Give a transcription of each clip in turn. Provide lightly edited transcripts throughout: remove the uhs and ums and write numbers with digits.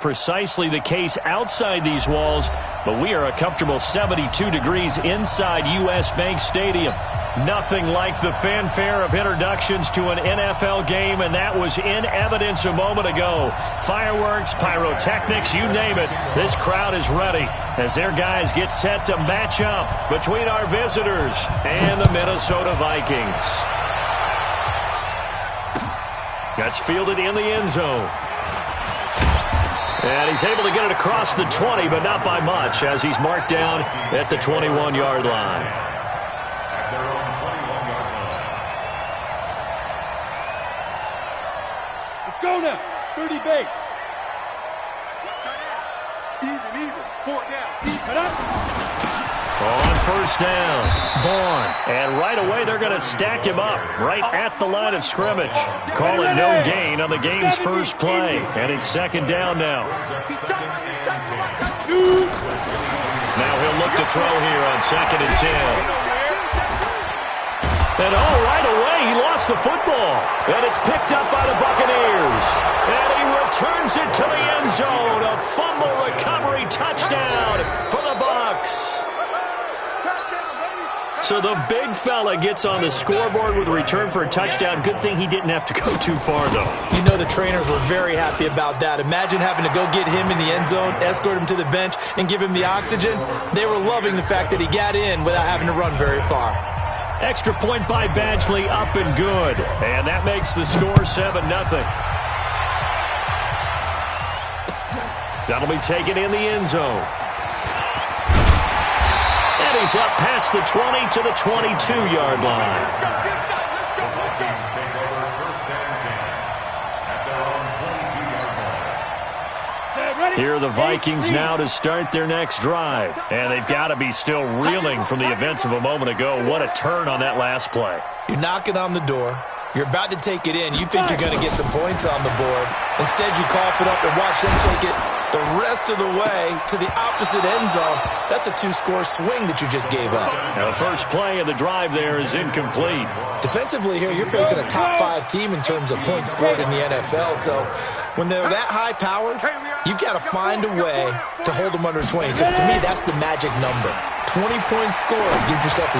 Precisely the case outside these walls, but we are a comfortable 72 degrees inside U.S. Bank Stadium. Nothing like the fanfare of introductions to an NFL game, and that was in evidence a moment ago. Fireworks, pyrotechnics, you name it. This crowd is ready as their guys get set to match up between our visitors and the Minnesota Vikings. That's fielded in the end zone. And he's able to get it across the 20, but not by much, as he's marked down at the 21-yard line. Let's go now. 30 base. Even. 4 down. Even up. On first down, Vaughn. And right away, they're going to stack him up right at the line of scrimmage. Call it no gain on the game's first play. And it's second down now. Now he'll look to throw here on 2nd and 10. And right away, he lost the football. And it's picked up by the Buccaneers. And he returns it to the end zone. A fumble recovery touchdown for the Bucs. So the big fella gets on the scoreboard with a return for a touchdown. Good thing he didn't have to go too far, though. You know the trainers were very happy about that. Imagine having to go get him in the end zone, escort him to the bench, and give him the oxygen. They were loving the fact that he got in without having to run very far. Extra point by Badgley, up and good. And that makes the score 7-0. That'll be taken in the end zone. And he's up past the 20 to the 22-yard line. Here are the Vikings now to start their next drive. And they've got to be still reeling from the events of a moment ago. What a turn on that last play. You're knocking on the door. You're about to take it in. You think you're going to get some points on the board. Instead, you cough it up and watch them take it the rest of the way to the opposite end zone. That's a 2-score swing that you just gave up. Now, the first play of the drive there is incomplete. Defensively here, you're facing a top-5 team in terms of points scored in the NFL. So when they're that high-powered, you've got to find a way to hold them under 20. Because to me, that's the magic number. 20-point score, you give yourself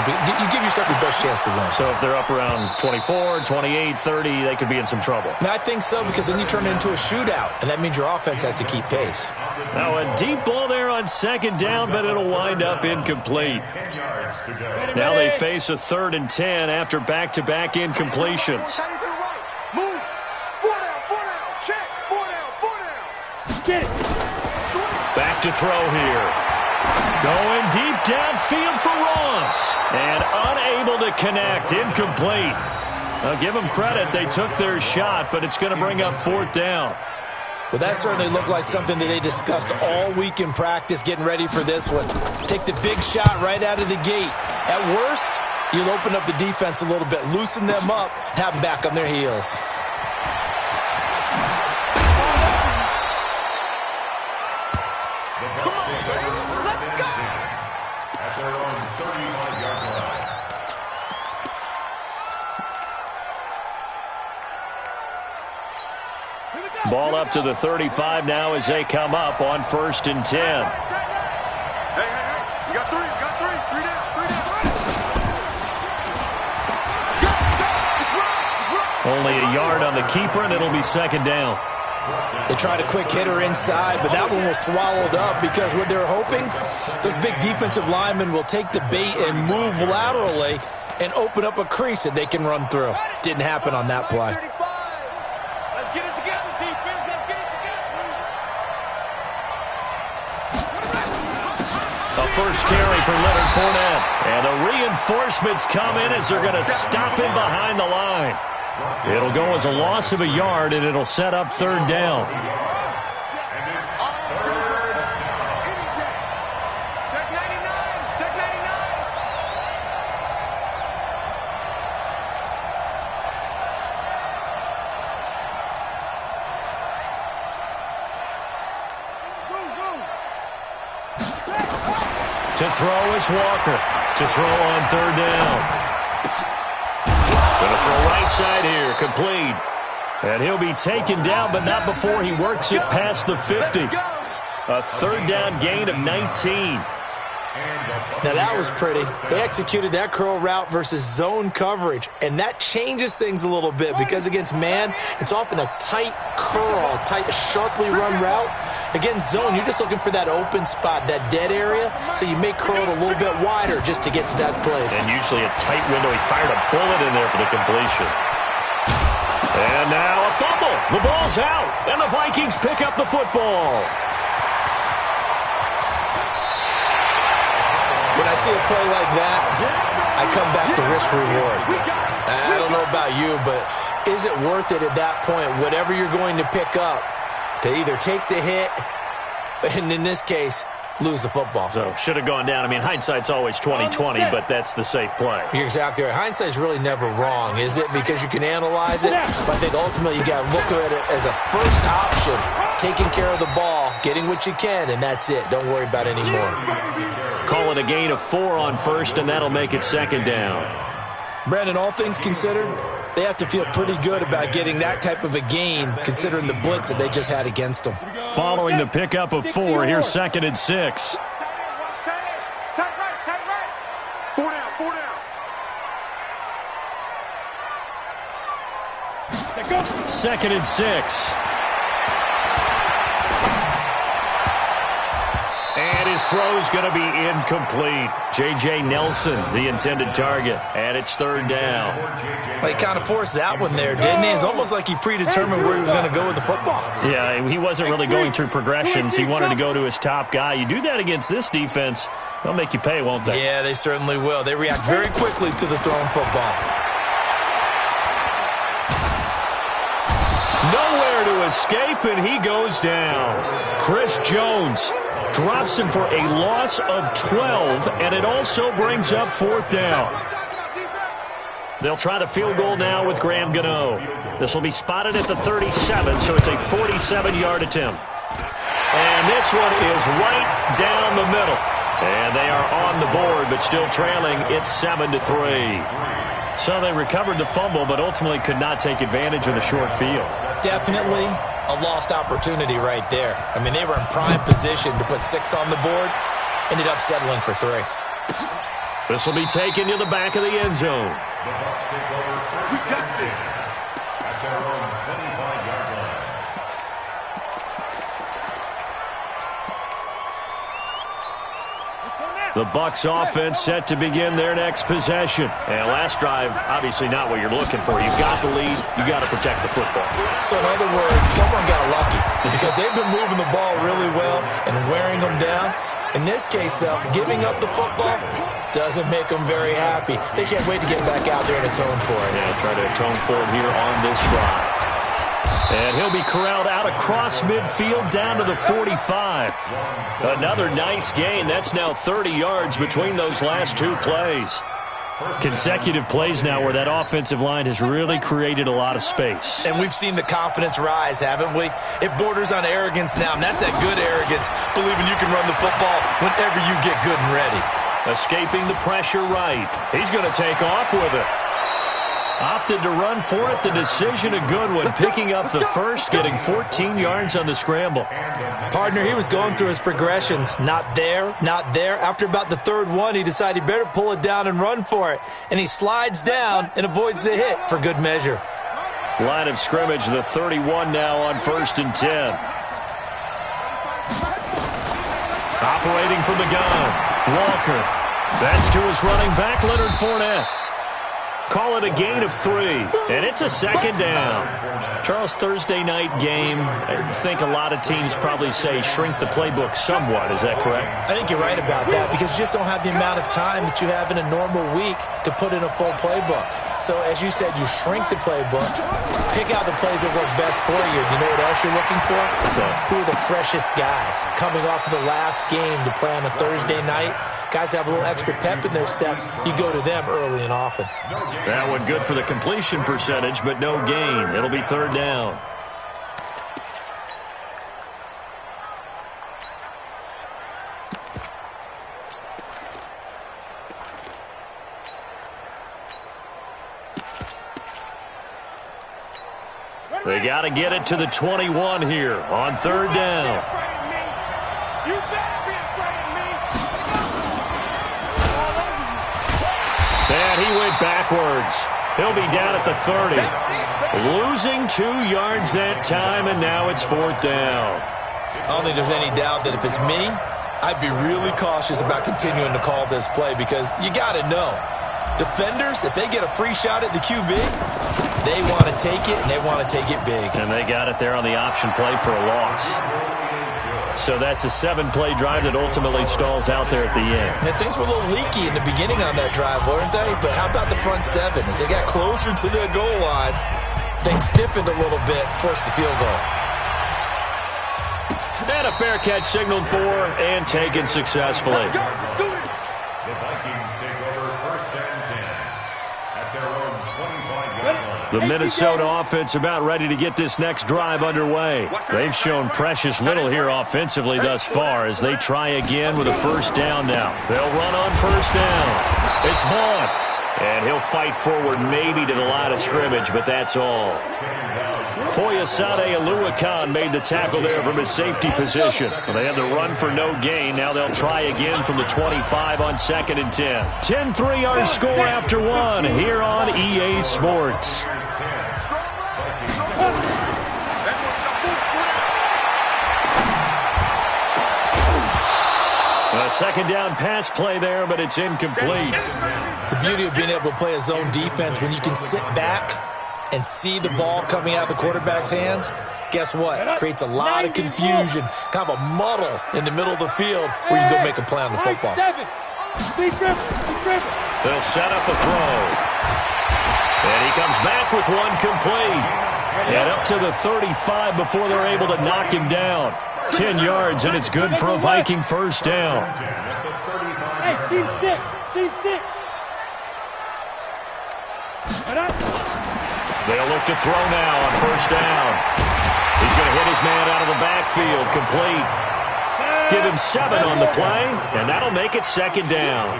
your best chance to win. So if they're up around 24, 28, 30, they could be in some trouble. And I think so, because then you turn it into a shootout, and that means your offense has to keep pace. Now a deep ball there on 2nd down, but it'll wind up incomplete. Now they face a 3rd and 10 after back-to-back incompletions. Back to throw here. Going deep downfield for Ross. And unable to connect. Incomplete. Now give them credit. They took their shot, but it's going to bring up 4th down. Well, that certainly looked like something that they discussed all week in practice getting ready for this one. Take the big shot right out of the gate. At worst, you'll open up the defense a little bit, loosen them up, and have them back on their heels. Ball up to the 35 now as they come up on 1st and 10. Hey, you got 3 down. Only a yard on the keeper, and it'll be 2nd down. They tried a quick hitter inside, but that one was swallowed up because what they're hoping, those big defensive linemen will take the bait and move laterally and open up a crease that they can run through. Didn't happen on that play. Let's get it together, defense. Let's get it together. A first carry for Leonard Fournette. And the reinforcements come in as they're going to stop him behind the line. It'll go as a loss of a yard, and it'll set up 3rd down. To throw is Walker. To throw on 3rd down. Going to throw right side here. Complete. And he'll be taken down, but not before he works it past the 50. A third down gain of 19. Now that was pretty. They executed that curl route versus zone coverage, and that changes things a little bit because against man, it's often a tight curl, tight, sharply run route. Against zone, you're just looking for that open spot, that dead area, so you may curl it a little bit wider just to get to that place. And usually a tight window. He fired a bullet in there for the completion. And now a fumble. The ball's out, and the Vikings pick up the football. When I see a play like that, I come back to risk-reward. I don't know about you, but is it worth it at that point, whatever you're going to pick up, to either take the hit, and in this case, lose the football? So, should have gone down. I mean, hindsight's always 20/20, but that's the safe play. You're exactly right. Hindsight's really never wrong, is it? Because you can analyze it, but I think ultimately you got to look at it as a first option, taking care of the ball, getting what you can, and that's it. Don't worry about any more. Call it a gain of 4 on first, and that'll make it second down. Brandon, all things considered, they have to feel pretty good about getting that type of a gain, considering the blitz that they just had against them. Following the pickup of 4, here's 2nd and 6. Tight right. 4 down. 2nd and 6. And his throw's going to be incomplete. J.J. Nelson, the intended target, and it's 3rd down. Well, he kind of forced that one there, didn't he? It's almost like he predetermined where he was going to go with the football. Yeah, he wasn't really going through progressions. He wanted to go to his top guy. You do that against this defense, they'll make you pay, won't they? Yeah, they certainly will. They react very quickly to the thrown football. Nowhere to escape, and he goes down. Chris Jones drops him for a loss of 12, and it also brings up 4th down. They'll try the field goal now with Graham Gano. This will be spotted at the 37, so it's a 47-yard attempt. And this one is right down the middle. And they are on the board, but still trailing. It's 7-3. So they recovered the fumble, but ultimately could not take advantage of the short field. Definitely a lost opportunity right there. I mean, they were in prime position to put 6 on the board, ended up settling for 3. This will be taken to the back of the end zone. We got this. At their own 25-yard line. The Bucs offense set to begin their next possession. And last drive, obviously not what you're looking for. You've got the lead. You've got to protect the football. So in other words, someone got lucky because they've been moving the ball really well and wearing them down. In this case, though, giving up the football doesn't make them very happy. They can't wait to get back out there and atone for it. Yeah, try to atone for it here on this drive. And he'll be corralled out across midfield down to the 45. Another nice gain. That's now 30 yards between those last 2 plays. Consecutive plays now where that offensive line has really created a lot of space. And we've seen the confidence rise, haven't we? It borders on arrogance now, and that's that good arrogance, believing you can run the football whenever you get good and ready. Escaping the pressure right. He's going to take off with it. Opted to run for it. The decision a good one. Picking up the first, getting 14 yards on the scramble. Partner, he was going through his progressions. Not there, not there. After about the 3rd one, he decided he better pull it down and run for it. And he slides down and avoids the hit for good measure. Line of scrimmage, the 31 now on 1st and 10. Operating from the gun. Walker. That's to his running back, Leonard Fournette. Call it a gain of 3, and it's a 2nd down. Charles, Thursday night game, I think a lot of teams probably say shrink the playbook somewhat. Is that correct? I think you're right about that because you just don't have the amount of time that you have in a normal week to put in a full playbook. So, as you said, you shrink the playbook, pick out the plays that work best for you. You know what else you're looking for? Who are the freshest guys coming off of the last game to play on a Thursday night? Guys have a little extra pep in their step. You go to them early and often. That one good for the completion percentage, but no gain. It'll be 3rd down. They got to get it to the 21 here on third down. You better be afraid of me. And he went backwards. He'll be down at the 30. Losing 2 yards that time, and now it's fourth down. I don't think there's any doubt that if it's me, I'd be really cautious about continuing to call this play because you got to know, defenders, if they get a free shot at the QB, they want to take it, and they want to take it big. And they got it there on the option play for a loss. So that's a 7-play drive that ultimately stalls out there at the end. And things were a little leaky in the beginning on that drive, weren't they? But how about the front 7? As they got closer to the goal line, things stiffened a little bit, forced the field goal. And a fair catch signaled for and taken successfully. The Vikings take over first and 10 at their own 25-yard line. The Minnesota offense about ready to get this next drive underway. They've shown precious little here offensively thus far as they try again with a first down now. They'll run on first down. It's Vaughn. And he'll fight forward maybe to the line of scrimmage, but that's all. Foyesade Aluakan made the tackle there from his safety position. Well, they had the run for no gain. Now they'll try again from the 25 on 2nd and 10. 10-3 our score after one here on EA Sports. A second down pass play there, but it's incomplete. The beauty of being able to play a zone defense when you can sit back and see the ball coming out of the quarterback's hands, guess what? Creates a lot of confusion, kind of a muddle in the middle of the field where you can go make a play on the football. They'll set up a throw. And he comes back with one complete. And up to the 35 before they're able to knock him down. 10 yards, and it's good for a Viking first down. Hey, team 6. Team 6. They'll look to throw now on first down. He's going to hit his man out of the backfield, complete. Give him 7 on the play, and that'll make it second down.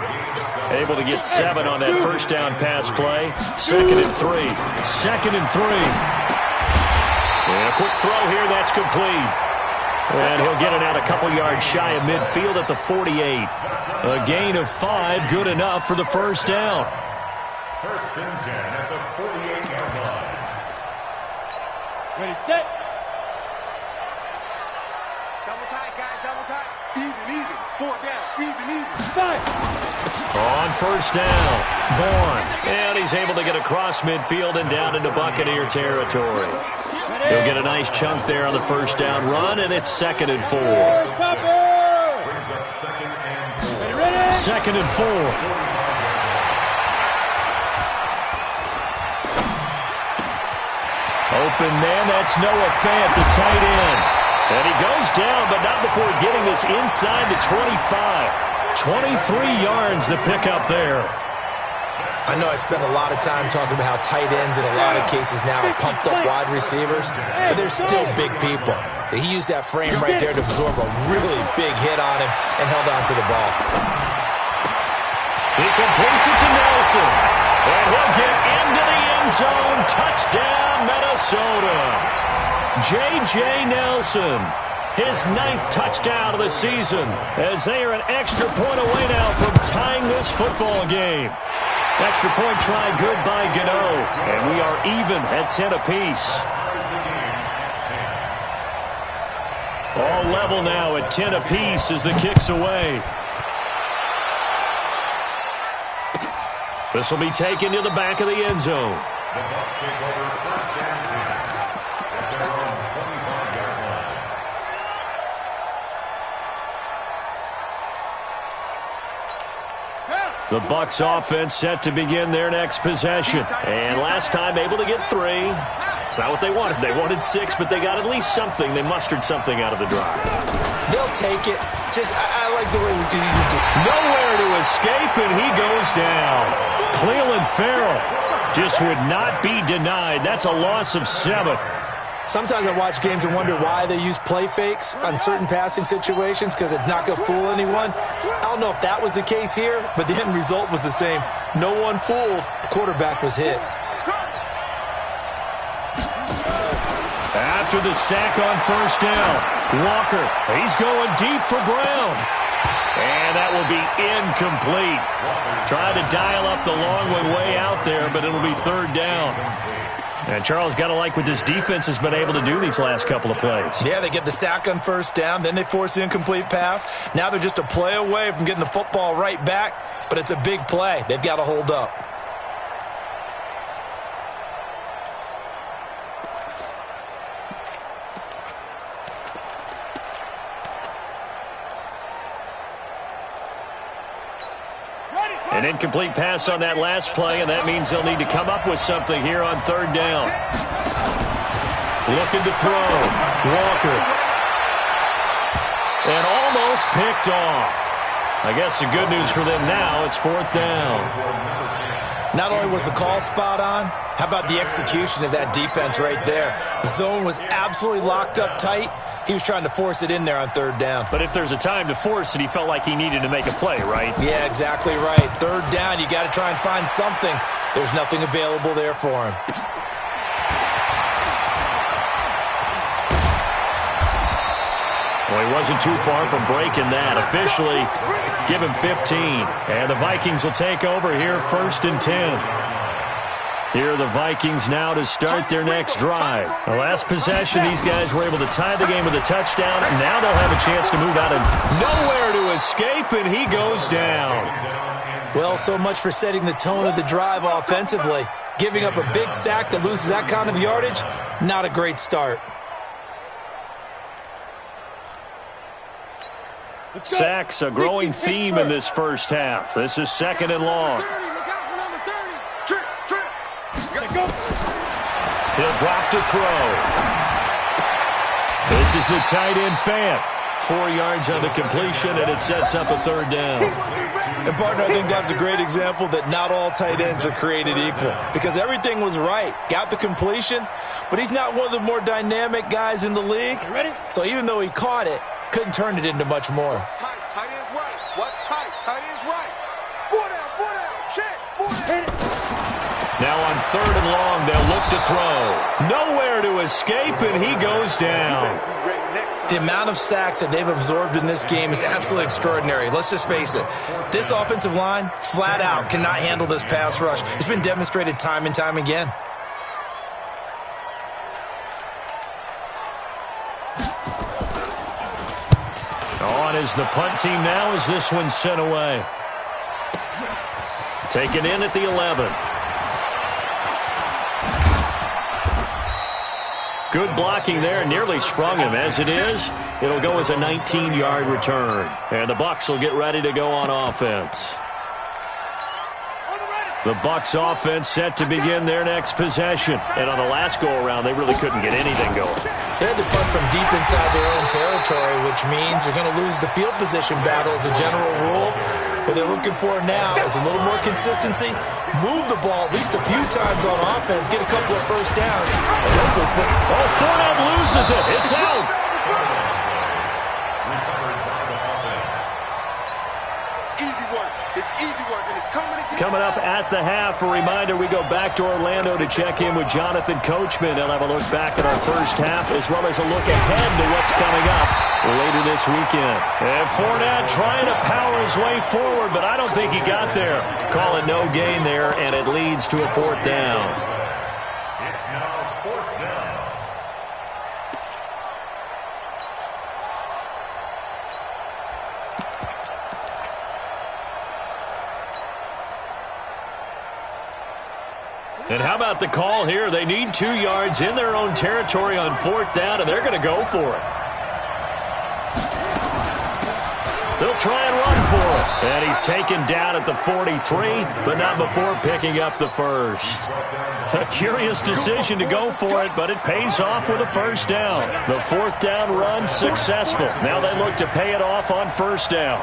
Able to get 7 on that first down pass play. 2nd and 3. 2nd and 3. And a quick throw here, that's complete. And he'll get it out a couple yards shy of midfield at the 48. A gain of 5, good enough for the first down. First and 10 at the 48-yard line. Ready, set. Double tight, guys, double tight. Even. 4 down, even. 5. On first down, Vaughn. And he's able to get across midfield and down into Buccaneer territory. He'll get a nice chunk there on the first down run, and it's 2nd and 4. Brings up 2nd and 4. 2nd and 4. Open man, that's Noah Fant, the tight end. And he goes down, but not before getting this inside the 25. 23 yards the pickup there. I know I spent a lot of time talking about how tight ends in a lot of cases now are pumped up wide receivers, but they're still big people. He used that frame right there to absorb a really big hit on him and held on to the ball. He completes it to Nelson, and he'll get into the end zone. Touchdown, Minnesota. J.J. Nelson, his 9th touchdown of the season, as they are an extra point away now from tying this football game. Extra point try good by Gano, and we are even at 10 apiece. All level now at 10 apiece as the kick's away. This will be taken to the back of the end zone. The Bucs take over first and 10 at their own 25-yard line. The Bucs offense set to begin their next possession. And last time able to get 3. It's not what they wanted. They wanted 6, but they got at least something. They mustered something out of the drive. They'll take it. I like the way we do it. Nowhere to escape, and he goes down. Cleveland Farrell just would not be denied. That's a loss of 7. Sometimes I watch games and wonder why they use play fakes on certain passing situations because it's not going to fool anyone. I don't know if that was the case here, but the end result was the same. No one fooled. The quarterback was hit. after the sack on first down. Walker, he's going deep for Brown. And that will be incomplete. Trying to dial up the long one way out there, but it'll be third down. And Charles, got to like what this defense has been able to do these last couple of plays. Yeah, they get the sack on first down, then they force the incomplete pass. Now they're just a play away from getting the football right back, but it's a big play. They've got to hold up. An incomplete pass on that last play, and that means they'll need to come up with something here on third down. Looking to throw. Walker. And almost picked off. I guess the good news for them now, it's fourth down. Not only was the call spot on, how about the execution of that defense right there? The zone was absolutely locked up tight. He was trying to force it in there on third down. But if there's a time to force it, he felt like he needed to make a play, right? Yeah, exactly right. Third down, you got to try and find something. There's nothing available there for him. Well, he wasn't too far from breaking that. Officially, give him 15. And the Vikings will take over here, 1st and 10. Here are the Vikings now to start their next drive. The last possession, these guys were able to tie the game with a touchdown, and now they'll have a chance to move out of nowhere to escape, and he goes down. Well, so much for setting the tone of the drive offensively. Giving up a big sack that loses that kind of yardage, not a great start. Sacks, a growing theme in this first half. This is 2nd and long. He'll drop to throw. This is the tight end Fant. 4 yards on the completion, and it sets up a third down. And, partner, I think that's a great example that not all tight ends are created equal. Because everything was right. Got the completion, but he's not one of the more dynamic guys in the league. So even though he caught it, couldn't turn it into much more. What's tight? Tight end's right. What's tight? Tight end's right. 4 down, check, 4 down. Now on 3rd and long, they'll look to throw. Nowhere to escape, and he goes down. The amount of sacks that they've absorbed in this game is absolutely extraordinary. Let's just face it. This offensive line, flat out, cannot handle this pass rush. It's been demonstrated time and time again. On is the punt team now as this one's sent away. Taken in at the 11. Good blocking there, nearly sprung him. As it is, it'll go as a 19-yard return. And the Bucs will get ready to go on offense. The Bucs offense set to begin their next possession. And on the last go-around, they really couldn't get anything going. They had to punt from deep inside their own territory, which means they're going to lose the field position battle as a general rule. What they're looking for now is a little more consistency, move the ball at least a few times on offense, get a couple of first downs, and hopefully Fournette loses it. It's out. Easy work. It's easy work, and it's coming again. Coming up at the half, a reminder, we go back to Orlando to check in with Jonathan Coachman. He'll have a look back at our first half as well as a look ahead to what's coming up later this weekend. And Fournette trying to power his way forward, but I don't think he got there. Call it no gain there, and it leads to a 4th down. It's now 4th down. And how about the call here? They need 2 yards in their own territory on 4th down, and they're going to go for it. They'll try and run for it. And he's taken down at the 43, but not before picking up the first. A curious decision to go for it, but it pays off with a first down. The 4th down run successful. Now they look to pay it off on first down.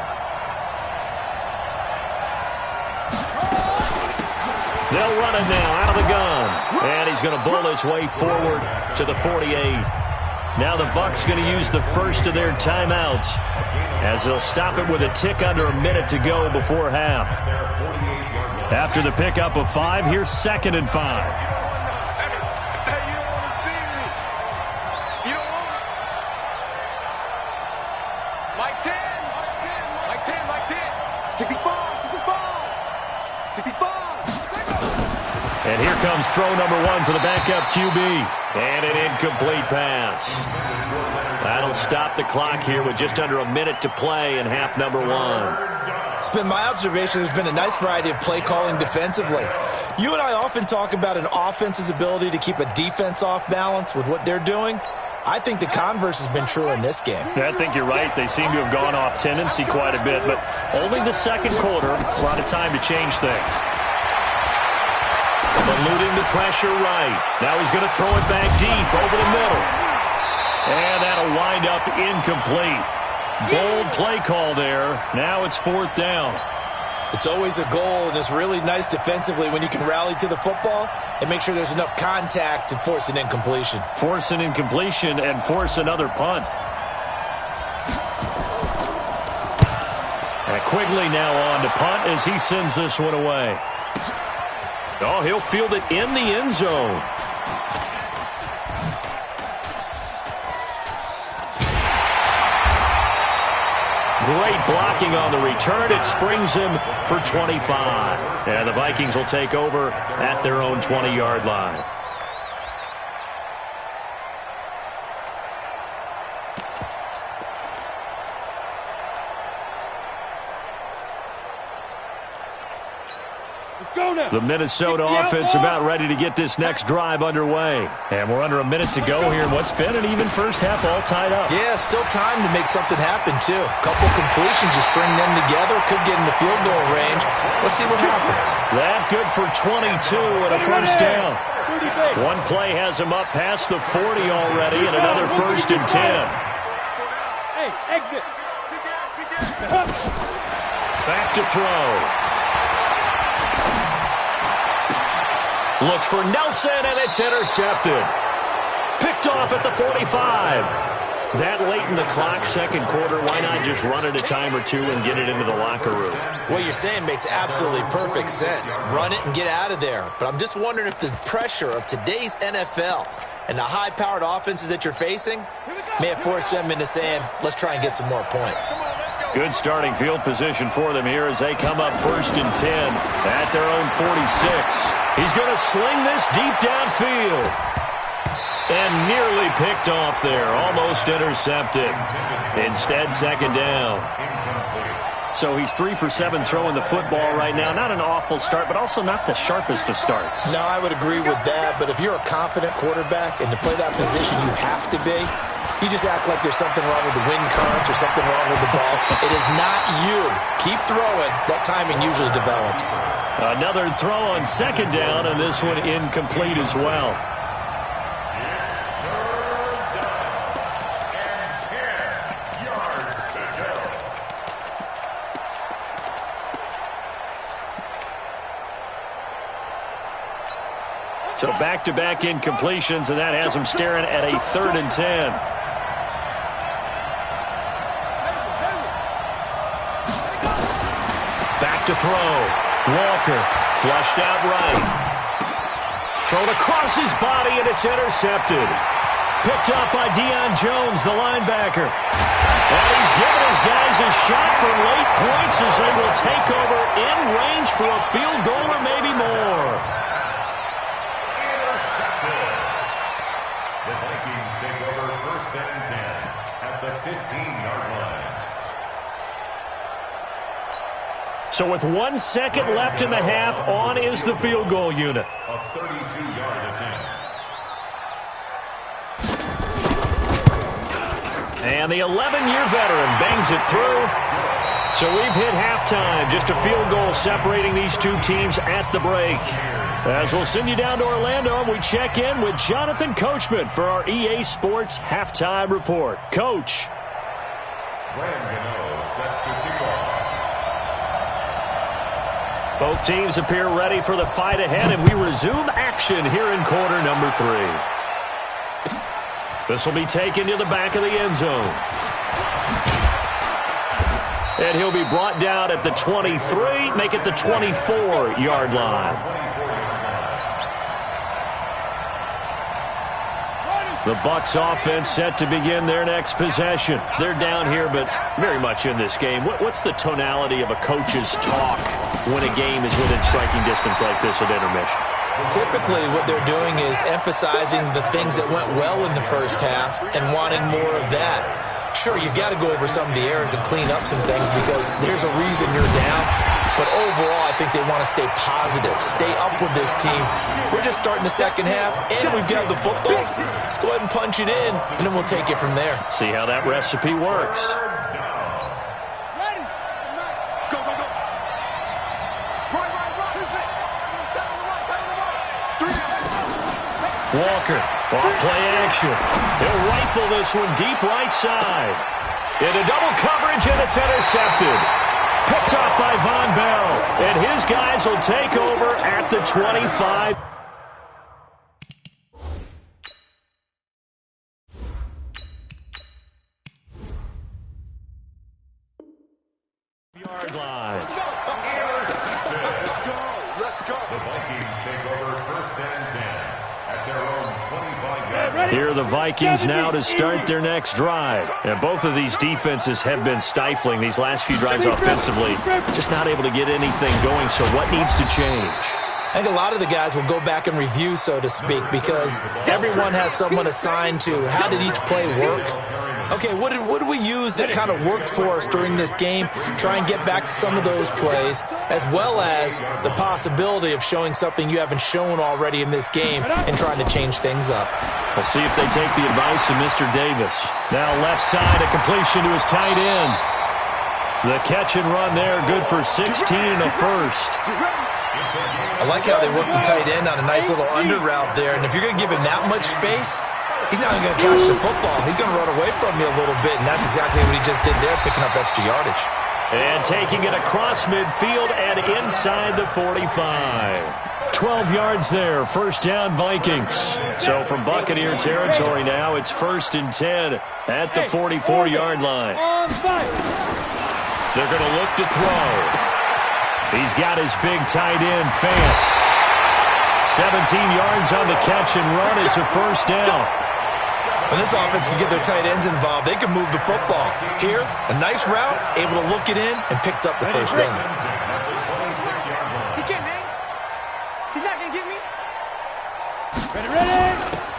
They'll run it now out of the gun. And he's going to bowl his way forward to the 48. Now the Bucs going to use the first of their timeouts as they'll stop it with a tick under a minute to go before half. After the pickup of 5, here's 2nd and 5. Hey, you don't want to see me. Mike 10. Mike 10, Mike 10. 65, 65. And here comes throw number 1 for the backup QB. And an incomplete pass. That'll stop the clock here with just under a minute to play in half number 1. It's been my observation there's been a nice variety of play calling defensively. You and I often talk about an offense's ability to keep a defense off balance with what they're doing. I think the converse has been true in this game. I think you're right. They seem to have gone off tendency quite a bit, but only the second quarter, a lot of time to change things. Eluding the pressure right. Now he's going to throw it back deep over the middle. And that'll wind up incomplete. Bold play call there. Now it's 4th down. It's always a goal, and it's really nice defensively when you can rally to the football and make sure there's enough contact to force an incompletion. Force an incompletion and force another punt. And Quigley now on to punt as he sends this one away. Oh, he'll field it in the end zone. Great blocking on the return. It springs him for 25. And the Vikings will take over at their own 20-yard line. The Minnesota offense about ready to get this next drive underway. And we're under a minute to go here in what's been an even first half, all tied up. Yeah, still time to make something happen, too. A couple completions, you string them together, could get in the field goal range. Let's see what happens. That good for 22 and a first down. One play has him up past the 40 already, and another 1st and 10. Hey, exit. Back to throw. Looks for Nelson, and it's intercepted. Picked off at the 45. That late in the clock, second quarter, why not just run it a time or two and get it into the locker room? What you're saying makes absolutely perfect sense. Run it and get out of there. But I'm just wondering if the pressure of today's NFL and the high-powered offenses that you're facing may have forced them into saying, let's try and get some more points. Good starting field position for them here as they come up 1st and 10 at their own 46. He's going to sling this deep downfield. And nearly picked off there. Almost intercepted. Instead, second down. So he's 3 for 7 throwing the football right now. Not an awful start, but also not the sharpest of starts. No, I would agree with that. But if you're a confident quarterback and to play that position, you have to be. You just act like there's something wrong with the wind currents or something wrong with the ball. It is not you. Keep throwing. That timing usually develops. Another throw on second down, and this one incomplete as well. So back-to-back incompletions, and that has him staring at a 3rd and 10. Back to throw. Walker flushed out right. Thrown across his body, and it's intercepted. Picked up by Deion Jones, the linebacker. And he's giving his guys a shot for late points as they will take over in range for a field goal or maybe more. The Vikings take over 1st and 10 at the 15-yard line. So with 1 second left in the half, on is the field goal unit. A 32-yard attempt. And the 11-year veteran bangs it through. So we've hit halftime. Just a field goal separating these two teams at the break. As we'll send you down to Orlando, and we check in with Jonathan Coachman for our EA Sports Halftime Report. Coach. Set to kick off. Both teams appear ready for the fight ahead, and we resume action here in quarter number 3. This will be taken to the back of the end zone. And he'll be brought down at the 23, make it the 24-yard line. The Bucs offense set to begin their next possession. They're down here, but very much in this game. What's the tonality of a coach's talk when a game is within striking distance like this at intermission? Typically, what they're doing is emphasizing the things that went well in the first half and wanting more of that. Sure, you've got to go over some of the errors and clean up some things because there's a reason you're down. But overall, I think they want to stay positive, stay up with this team. We're just starting the second half, and we've got the football. Let's go ahead and punch it in, and then we'll take it from there. See how that recipe works. Ready? Go, go, go. Right, right, right. Down the right, down the right. Walker, off play action. He'll rifle this one deep right side. Into double coverage, and it's intercepted. Picked off by Von Bell, and his guys will take over at the 25. Yard line. Let's go, let's go. The Vikings take over first and 10 at their own 25-yard line. Here are the Vikings now to start their next drive. And both of these defenses have been stifling these last few drives offensively. Just not able to get anything going, so what needs to change? I think a lot of the guys will go back and review, so to speak, because everyone has someone assigned to how did each play work. Okay, what do we use that kind of worked for us during this game? Try and get back to some of those plays, as well as the possibility of showing something you haven't shown already in this game and trying to change things up. We'll see if they take the advice of Mr. Davis. Now left side, a completion to his tight end. The catch and run there, good for 16 and a first. I like how they work the tight end on a nice little under route there, and if you're going to give him that much space, he's not even going to catch the football. He's going to run away from you a little bit, and that's exactly what he just did there, picking up extra yardage. And taking it across midfield and inside the 45. 12 yards there, first down Vikings. So from Buccaneer territory now, it's 1st and 10 at the 44-yard line. They're going to look to throw. He's got his big tight end, Fant. 17 yards on the catch and run. It's a first down. When this offense can get their tight ends involved, they can move the football. Here, a nice route, able to look it in, and picks up the first down. He can't hang. He's not going to get me. Ready.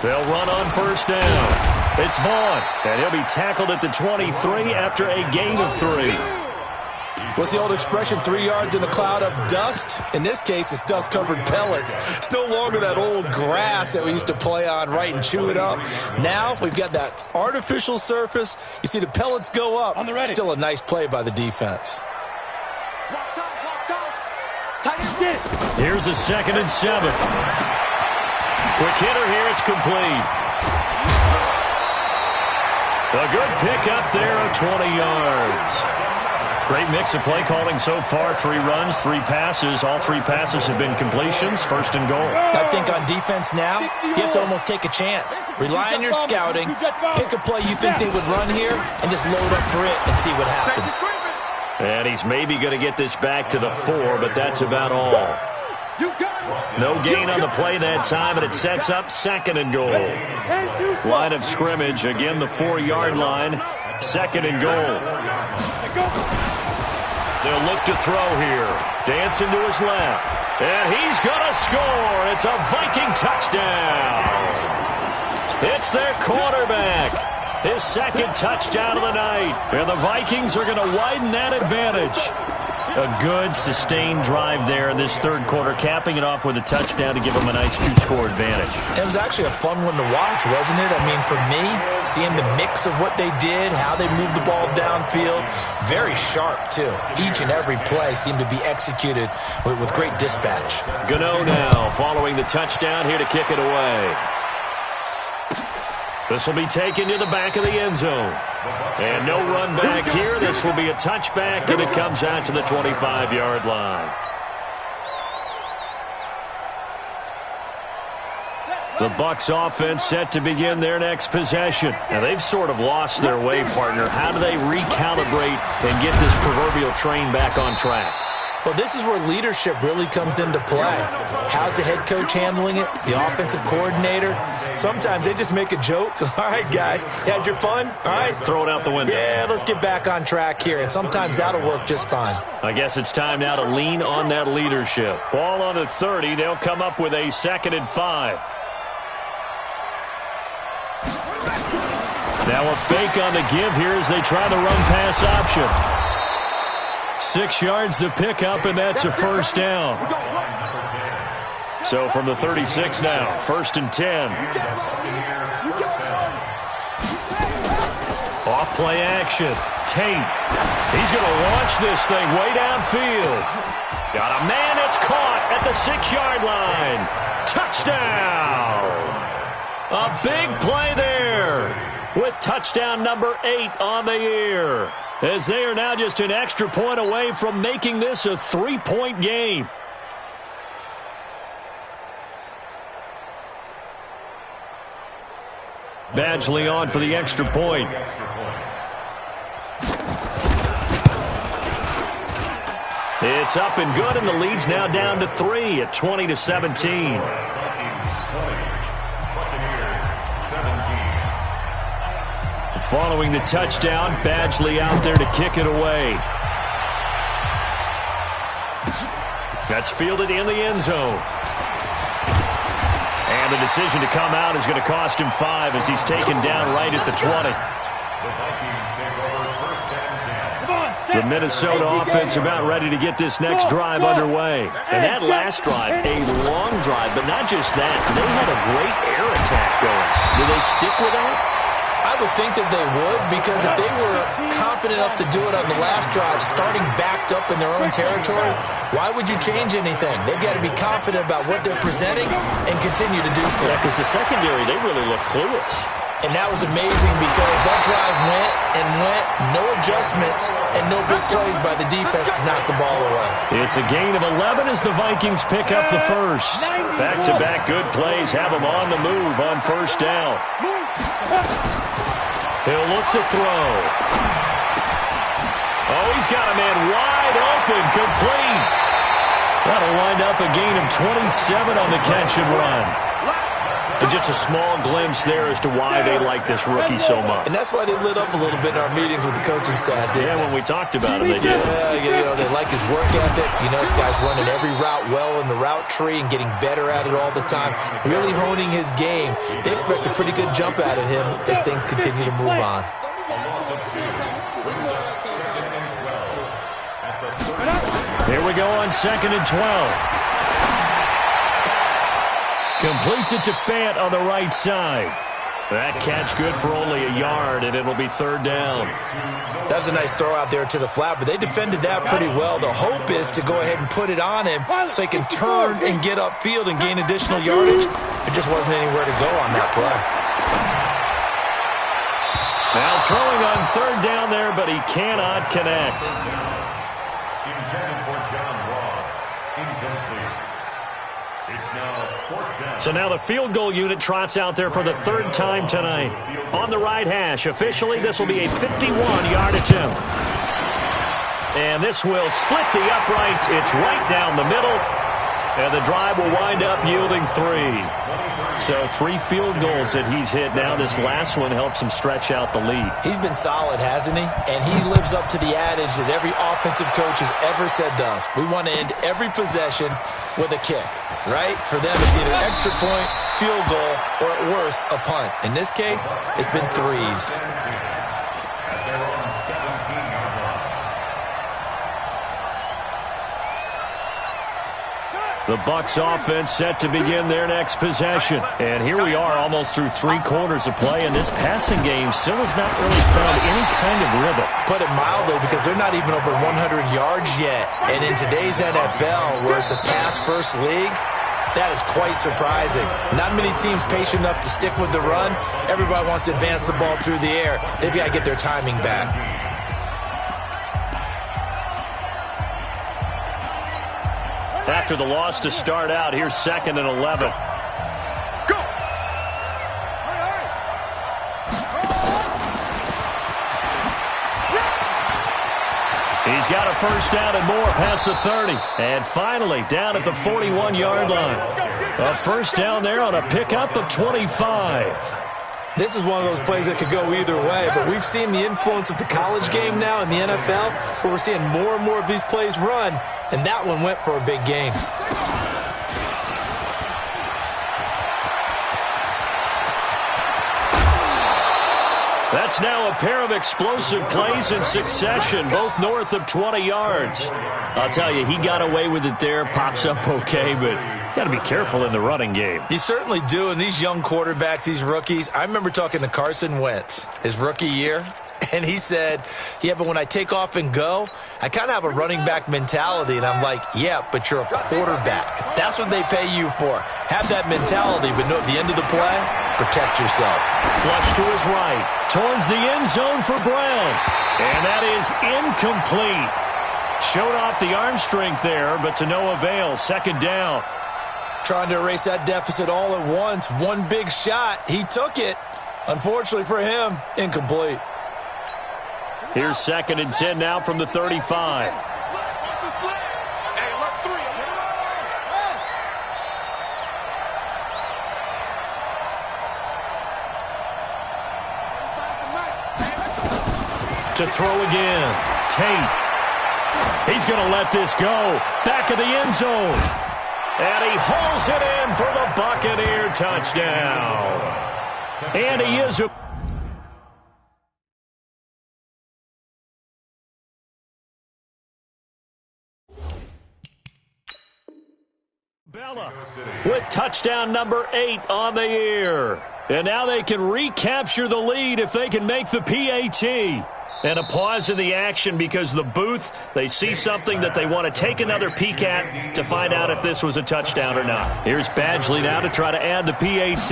They'll run on first down. It's Vaughn, and he'll be tackled at the 23 after a gain of 3. What's the old expression, 3 yards in a cloud of dust? In this case, it's dust-covered pellets. It's no longer that old grass that we used to play on, right, and chew it up. Now we've got that artificial surface. You see the pellets go up. Still a nice play by the defense. Walk time. Tight end, get it. Here's a 2nd and 7. Quick hitter here, it's complete. A good pickup there of 20 yards. Great mix of play calling so far. 3 runs, 3 passes. All 3 passes have been completions. 1st and goal. I think on defense now, you have to almost take a chance. Rely on your scouting. Pick a play you think they would run here and just load up for it and see what happens. And he's maybe going to get this back to the 4, but that's about all. No gain on the play that time, and it sets up 2nd and goal. Line of scrimmage, again the 4-yard line. 2nd and goal. They'll look to throw here. Dancing to his left. And he's going to score. It's a Viking touchdown. It's their quarterback. His 2nd touchdown of the night. And the Vikings are going to widen that advantage. A good, sustained drive there in this 3rd quarter, capping it off with a touchdown to give them a nice 2-score advantage. It was actually a fun one to watch, wasn't it? I mean, for me, seeing the mix of what they did, how they moved the ball downfield, very sharp, too. Each and every play seemed to be executed with great dispatch. Gano now following the touchdown here to kick it away. This will be taken to the back of the end zone. And no run back here. This will be a touchback, and it comes out to the 25-yard line. The Bucs offense set to begin their next possession. Now, they've sort of lost their way, partner. How do they recalibrate and get this proverbial train back on track? Well, this is where leadership really comes into play. How's the head coach handling it? The offensive coordinator? Sometimes they just make a joke. All right, guys, had your fun? All right. Throw it out the window. Yeah, let's get back on track here, and sometimes that'll work just fine. I guess it's time now to lean on that leadership. Ball on the 30. They'll come up with a 2nd and 5. Now a fake on the give here as they try the run-pass option. 6 yards the pickup, and that's a first down. So from the 36 now, 1st and 10. Off play action. Tate. He's going to launch this thing way downfield. Got a man, it's caught at the 6-yard line. Touchdown! A big play there with touchdown number 8 on the year, as they are now just an extra point away from making this a 3-point game. Badgley on for the extra point. It's up and good, and the lead's now down to 3 at 20-17. Following the touchdown, Badgley out there to kick it away. That's fielded in the end zone. And the decision to come out is going to cost him 5 as he's taken down right at the 20. The Minnesota offense about ready to get this next drive underway. And that last drive, a long drive, but not just that. They had a great air attack going. Do they stick with that? I would think that they would, because if they were confident enough to do it on the last drive, starting backed up in their own territory, why would you change anything? They've got to be confident about what they're presenting and continue to do so. Yeah, because the secondary, they really look clueless. And that was amazing because that drive went and went, no adjustments, and no big plays by the defense to knock the ball away. It's a gain of 11 as the Vikings pick up the first. Back-to-back good plays have them on the move on 1st down. He'll look to throw. Oh, he's got a man wide open, complete. That'll wind up a gain of 27 on the catch and run. And just a small glimpse there as to why they like this rookie so much. And that's why they lit up a little bit in our meetings with the coaching staff, didn't they? When we talked about him, they did. Yeah, they like his work ethic. This guy's running every route well in the route tree and getting better at it all the time, really honing his game. They expect a pretty good jump out of him as things continue to move on. Here we go on 2nd and 12. Completes it to Fant on the right side. That catch good for only a yard, and it'll be 3rd down. That was a nice throw out there to the flat, but they defended that pretty well. The hope is to go ahead and put it on him so he can turn and get upfield and gain additional yardage. There just wasn't anywhere to go on that play. Now throwing on 3rd down there, but he cannot connect. Intended for John Ross. Incomplete. It's now 4th down. So now the field goal unit trots out there for the 3rd time tonight. On the right hash, officially this will be a 51-yard attempt. And this will split the uprights. It's right down the middle. And the drive will wind up yielding 3. So 3 field goals that he's hit now. This last one helps him stretch out the lead. He's been solid, hasn't he? And he lives up to the adage that every offensive coach has ever said to us. We want to end every possession with a kick, right? For them, it's either extra point, field goal, or at worst, a punt. In this case, it's been 3s. At their own 17-yard line. The Bucs offense set to begin their next possession. And here we are almost through 3 quarters of play, and this passing game still has not really found any kind of rhythm. Put it mildly, because they're not even over 100 yards yet. And in today's NFL, where it's a pass-first league, that is quite surprising. Not many teams patient enough to stick with the run. Everybody wants to advance the ball through the air. They've got to get their timing back. After the loss to start out, here's 2nd and 11. He's got a first down and more past the 30. And finally, down at the 41-yard line. A first down there on a pickup of 25. This is one of those plays that could go either way, but we've seen the influence of the college game now in the NFL, where we're seeing more and more of these plays run, and that one went for a big gain. That's now a pair of explosive plays in succession, both north of 20 yards. I'll tell you, he got away with it there, pops up okay, but got to be careful in the running game. You certainly do, and these young quarterbacks, these rookies, I remember talking to Carson Wentz his rookie year, and he said, yeah, but when I take off and go, I kind of have a running back mentality, and I'm like, yeah, but you're a quarterback. That's what they pay you for. Have that mentality, but no, at the end of the play, protect yourself. Flush to his right, towards the end zone for Brown, and that is incomplete. Showed off the arm strength there, but to no avail. Second down. Trying to erase that deficit all at once. One big shot. He took it. Unfortunately for him, incomplete. Here's 2nd and 10 now from the 35. To throw again. Tate. He's going to let this go. Back of the end zone. And he hauls it in for the Buccaneer touchdown. And he is a... Bella with touchdown number 8 on the year. And now they can recapture the lead if they can make the PAT. And a pause in the action because the booth, they see something that they want to take another peek at to find out if this was a touchdown or not. Here's Badgley now to try to add the PAT.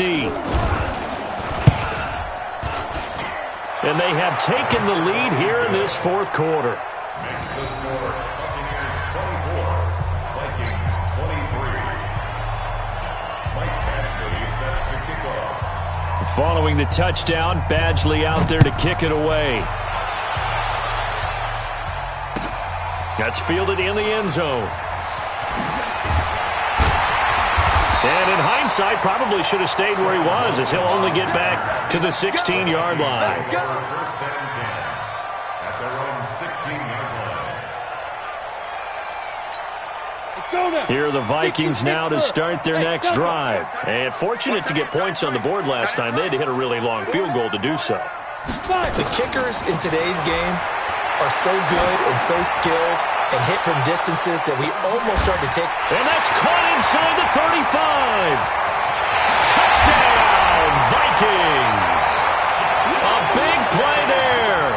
And they have taken the lead here in this fourth quarter. Makes the score Buccaneers 24, Vikings 23. Mike Badgley set to kick off. Following the touchdown, Badgley out there to kick it away. That's fielded in the end zone. And in hindsight, probably should have stayed where he was, as he'll only get back to the 16-yard line. First and 10 at their own 16-yard line. Here are the Vikings now to start their next drive. And fortunate to get points on the board last time. They had to hit a really long field goal to do so. The kickers in today's game are so good and so skilled and hit from distances that we almost start to take. And that's caught inside the 35. Touchdown, Vikings. A big play there.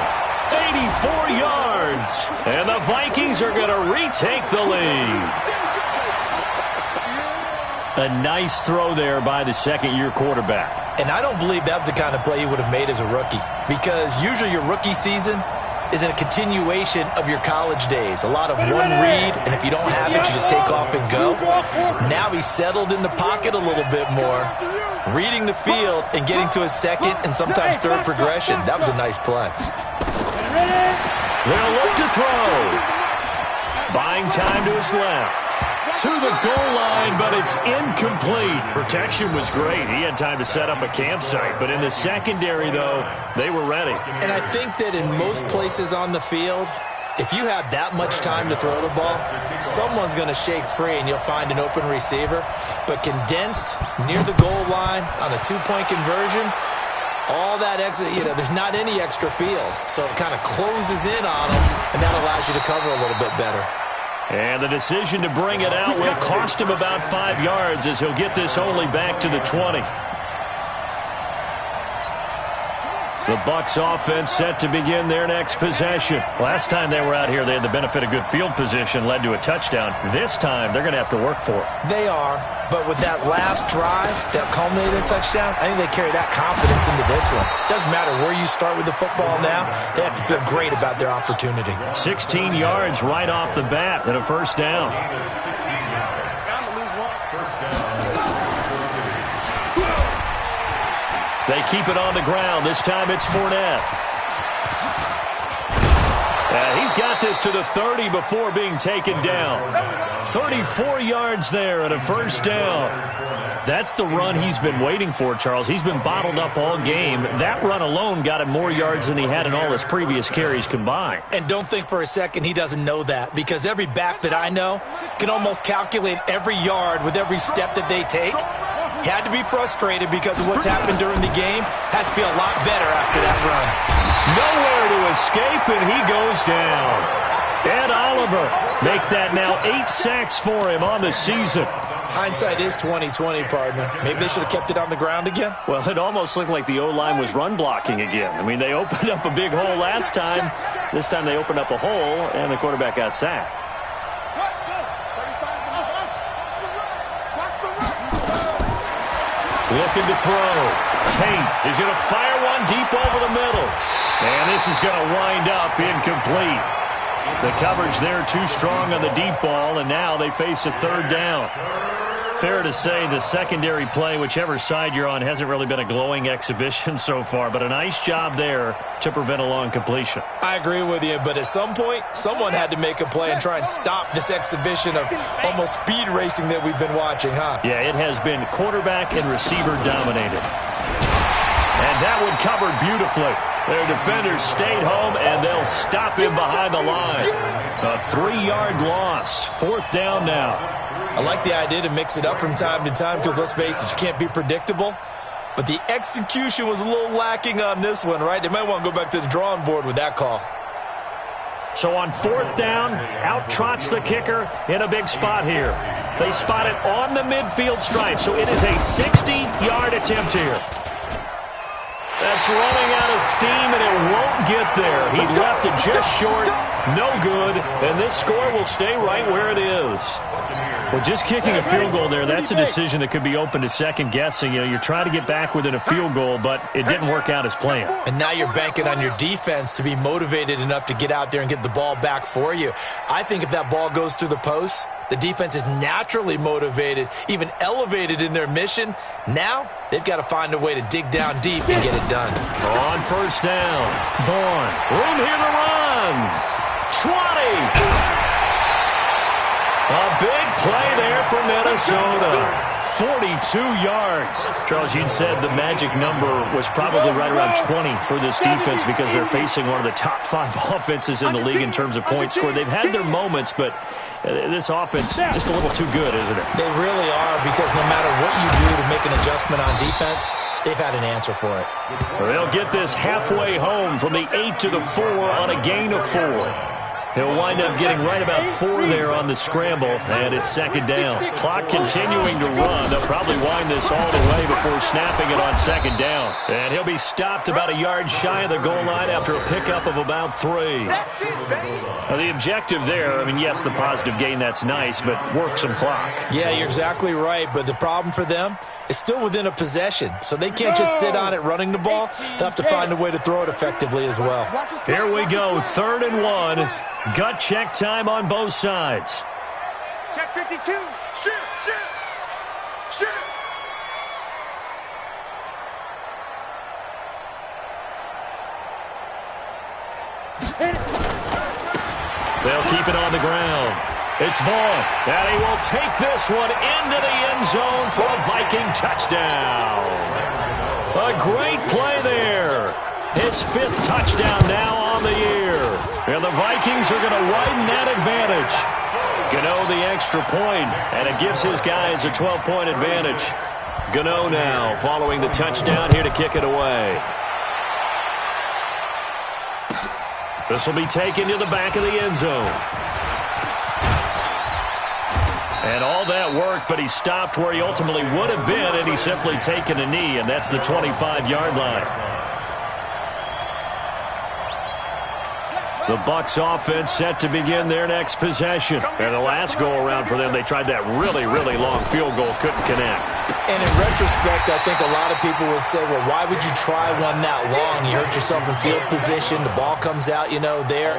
84 yards. And the Vikings are going to retake the lead. A nice throw there by the second-year quarterback. And I don't believe that was the kind of play he would have made as a rookie, because usually your rookie season is in a continuation of your college days. A lot of one read, and if you don't have it, you just take off and go. Now he's settled in the pocket a little bit more, reading the field and getting to his second and sometimes third progression. That was a nice play. They'll look to throw. Buying time to his left. To the goal line, but it's incomplete. Protection was great. He had time to set up a campsite, but in the secondary, though, they were ready. And I think that in most places on the field, if you have that much time to throw the ball, someone's going to shake free and you'll find an open receiver. But condensed near the goal line on a two-point conversion, all that extra, there's not any extra field. So it kind of closes in on them, and that allows you to cover a little bit better. And the decision to bring it out will cost him about 5 yards, as he'll get this only back to the 20. The Bucs offense set to begin their next possession. Last time they were out here, they had the benefit of good field position, led to a touchdown. This time, they're going to have to work for it. They are, but with that last drive that culminated in a touchdown, I think they carry that confidence into this one. Doesn't matter where you start with the football now, they have to feel great about their opportunity. 16 yards right off the bat and a first down. They keep it on the ground. This time it's Fournette. He's got this to the 30 before being taken down. 34 yards there and a first down. That's the run he's been waiting for, Charles. He's been bottled up all game. That run alone got him more yards than he had in all his previous carries combined. And don't think for a second he doesn't know that, because every back that I know can almost calculate every yard with every step that they take. Had to be frustrated because of what's happened during the game. Has to feel a lot better after that run. Nowhere to escape, and he goes down. Ed Oliver make that now 8 sacks for him on the season. Hindsight is 20/20, partner. Maybe they should have kept it on the ground again. Well, it almost looked like the O-line was run blocking again. I mean, they opened up a big hole last time. This time they opened up a hole, and the quarterback got sacked. Looking to throw. Tate is going to fire one deep over the middle. And this is going to wind up incomplete. The coverage there too strong on the deep ball, and now they face a third down. Fair to say the secondary play, whichever side you're on, hasn't really been a glowing exhibition so far, but a nice job there to prevent a long completion. I agree with you, but at some point, someone had to make a play and try and stop this exhibition of almost speed racing that we've been watching, huh? Yeah, it has been quarterback and receiver dominated. And that one covered beautifully. Their defenders stayed home, and they'll stop him behind the line. A 3-yard loss. Fourth down now. I like the idea to mix it up from time to time because, let's face it, you can't be predictable. But the execution was a little lacking on this one, right? They might want to go back to the drawing board with that call. So on fourth down, out trots the kicker in a big spot here. They spot it on the midfield stripe, so it is a 60-yard attempt here. That's running out of steam, and it won't get there. He left it just short, no good, and this score will stay right where it is. Well, just kicking a field goal there, that's a decision that could be open to second guessing. You know, you're trying to get back within a field goal, but it didn't work out as planned. And now you're banking on your defense to be motivated enough to get out there and get the ball back for you. I think if that ball goes through the post, the defense is naturally motivated, even elevated in their mission. Now, they've got to find a way to dig down deep and get it done. On first down, Vaughn, room here to run. 20. A big play there for Minnesota. 42 yards. Charles, you said the magic number was probably right around 20 for this defense because they're facing one of the top 5 offenses in the league in terms of points scored. They've had their moments, but this offense just a little too good, isn't it? They really are, because no matter what you do to make an adjustment on defense, they've had an answer for it. They'll get this halfway home from the 8 to the 4 on a gain of 4. He'll wind up getting right about 4 there on the scramble, and it's second down. Clock continuing to run. They'll probably wind this all the way before snapping it on second down. And he'll be stopped about a yard shy of the goal line after a pickup of about 3. Now, the objective there, I mean, yes, the positive gain, that's nice, but work some clock. Yeah, you're exactly right, but the problem for them is still within a possession, so they can't just sit on it running the ball. They'll have to find a way to throw it effectively as well. Here we go, 3rd and 1. Gut check time on both sides. Check 52. Shoot, shoot, shoot. They'll keep it on the ground. It's Vaughn, and he will take this one into the end zone for a Viking touchdown. A great play there. His 5th touchdown now on the year. And the Vikings are going to widen that advantage. Gano the extra point, and it gives his guys a 12-point advantage. Gano now following the touchdown here to kick it away. This will be taken to the back of the end zone. And all that worked, but he stopped where he ultimately would have been, and he's simply taken a knee, and that's the 25-yard line. The Bucs offense set to begin their next possession. And the last go-around for them, they tried that really, really long field goal, couldn't connect. And in retrospect, I think a lot of people would say, well, why would you try one that long? You hurt yourself in field position. The ball comes out, there.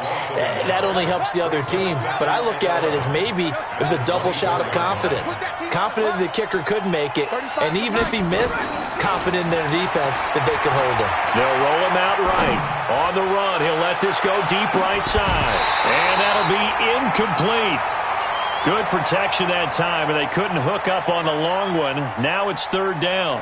That only helps the other team. But I look at it as maybe it was a double shot of confidence. Confident the kicker could make it. And even if he missed, confident in their defense that they could hold him. They'll roll him out right. On the run, he'll let this go deep right side. And that'll be incomplete. Good protection that time, and they couldn't hook up on the long one. Now it's third down.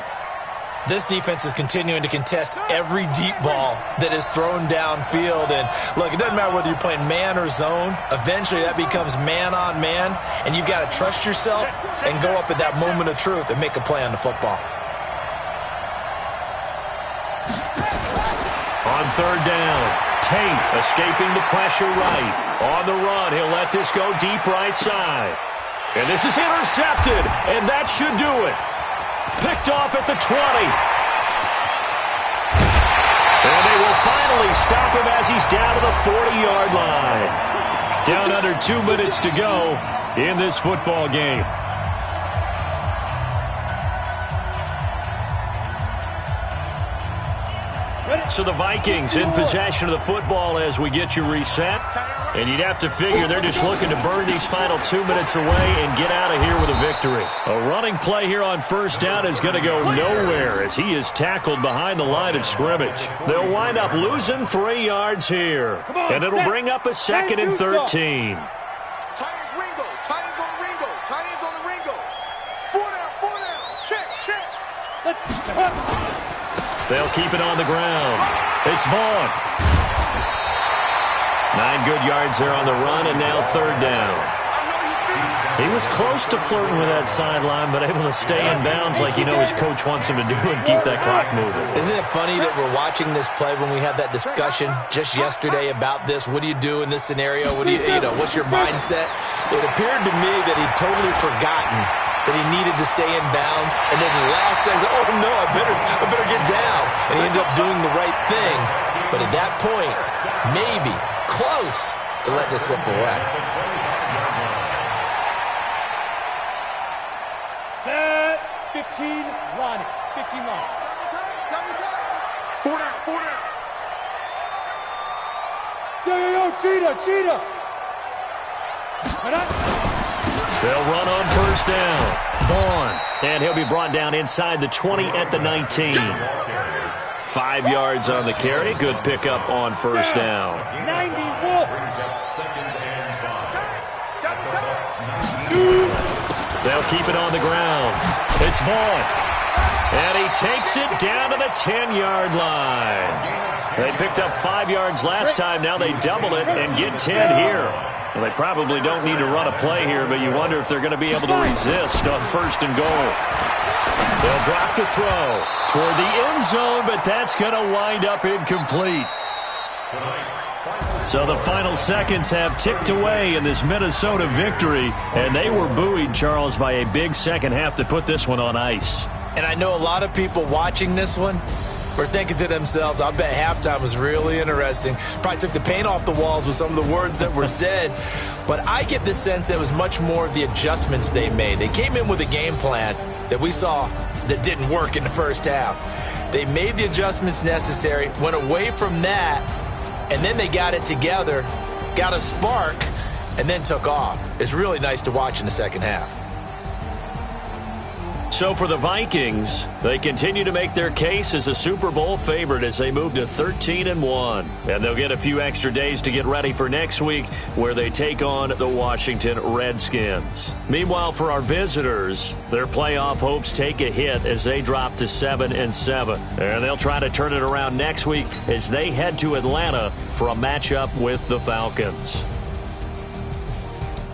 This defense is continuing to contest every deep ball that is thrown downfield. And, look, it doesn't matter whether you're playing man or zone. Eventually, that becomes man on man, and you've got to trust yourself and go up at that moment of truth and make a play on the football. On third down, Tate escaping the pressure right. On the run, he'll let this go deep right side. And this is intercepted, and that should do it. Picked off at the 20. And they will finally stop him as he's down to the 40-yard line. Down under 2 minutes to go in this football game. So the Vikings in possession of the football as we get you reset. And you'd have to figure they're just looking to burn these final 2 minutes away and get out of here with a victory. A running play here on first down is going to go nowhere as he is tackled behind the line of scrimmage. They'll wind up losing 3 yards here. And it'll bring up a 2nd and 13. Tight ends Ringo. Tight ends on the Ringo. Tight ends on the Ringo. 4 down. Check. They'll keep it on the ground. It's Vaughn. 9 good yards there on the run, and now third down. He was close to flirting with that sideline, but able to stay in bounds like his coach wants him to do and keep that clock moving. Isn't it funny that we're watching this play when we had that discussion just yesterday about this? What do you do in this scenario? What's your mindset? It appeared to me that he'd totally forgotten that he needed to stay in bounds, and then the last says, oh no, I better get down. And he ended up doing the right thing. But at that point, maybe close to let this slip away. Set 15 Lonnie. 15 Lonnie. 4 down. Yo, cheetah. They'll run on first down. Vaughn. And he'll be brought down inside the 20 at the 19. 5 yards on the carry. Good pickup on first down. 90 They'll keep it on the ground. It's Vaughn. And he takes it down to the 10-yard line. They picked up 5 yards last time. Now they double it and get 10 here. Well, they probably don't need to run a play here, but you wonder if they're going to be able to resist on first and goal. They'll drop the throw toward the end zone, but that's going to wind up incomplete. So the final seconds have ticked away in this Minnesota victory, and they were buoyed, Charles, by a big second half to put this one on ice. And I know a lot of people watching this one were thinking to themselves, I bet halftime was really interesting. Probably took the paint off the walls with some of the words that were said. But I get the sense that it was much more of the adjustments they made. They came in with a game plan that we saw that didn't work in the first half. They made the adjustments necessary, went away from that, and then they got it together, got a spark, and then took off. It's really nice to watch in the second half. So for the Vikings, they continue to make their case as a Super Bowl favorite as they move to 13-1. And they'll get a few extra days to get ready for next week where they take on the Washington Redskins. Meanwhile, for our visitors, their playoff hopes take a hit as they drop to 7-7. And they'll try to turn it around next week as they head to Atlanta for a matchup with the Falcons.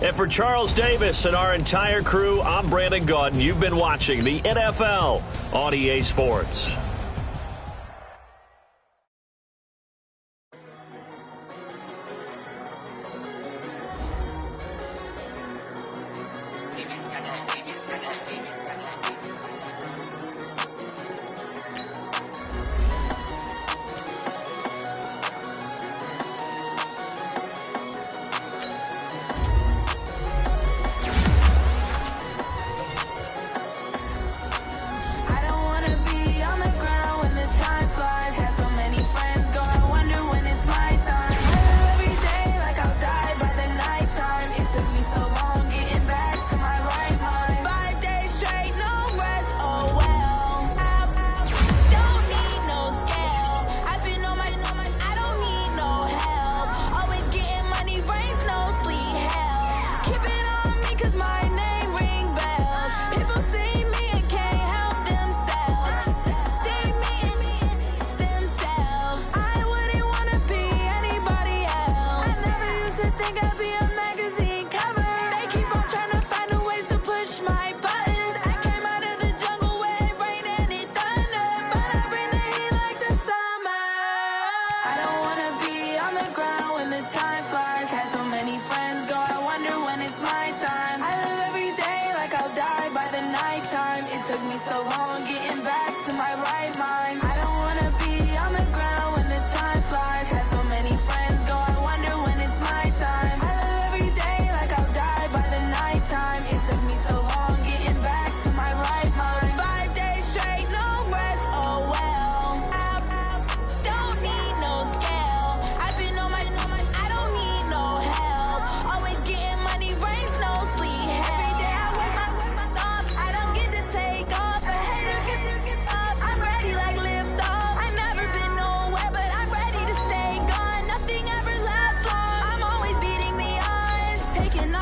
And for Charles Davis and our entire crew, I'm Brandon Gaudin. You've been watching the NFL on EA Sports. I don't wanna be on the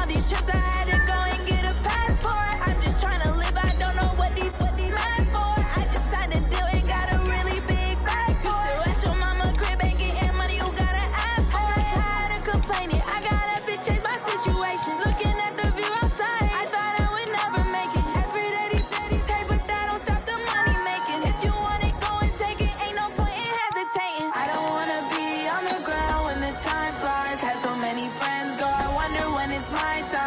all these trips, I had to go and get a passport. I'm just trying to live, I don't know what these mad for. I just signed a deal and got a really big bag for it. Still at your mama crib, ain't getting money, you gotta ask for it. I'm tired of complaining, I gotta be change my situation. Looking at the view outside, I thought I would never make it. Every day these take, but that don't stop the money making. If you want it, go and take it, ain't no point in hesitating. I don't wanna be on the ground when the time flies. Had so many friends go, I wonder when it's my time.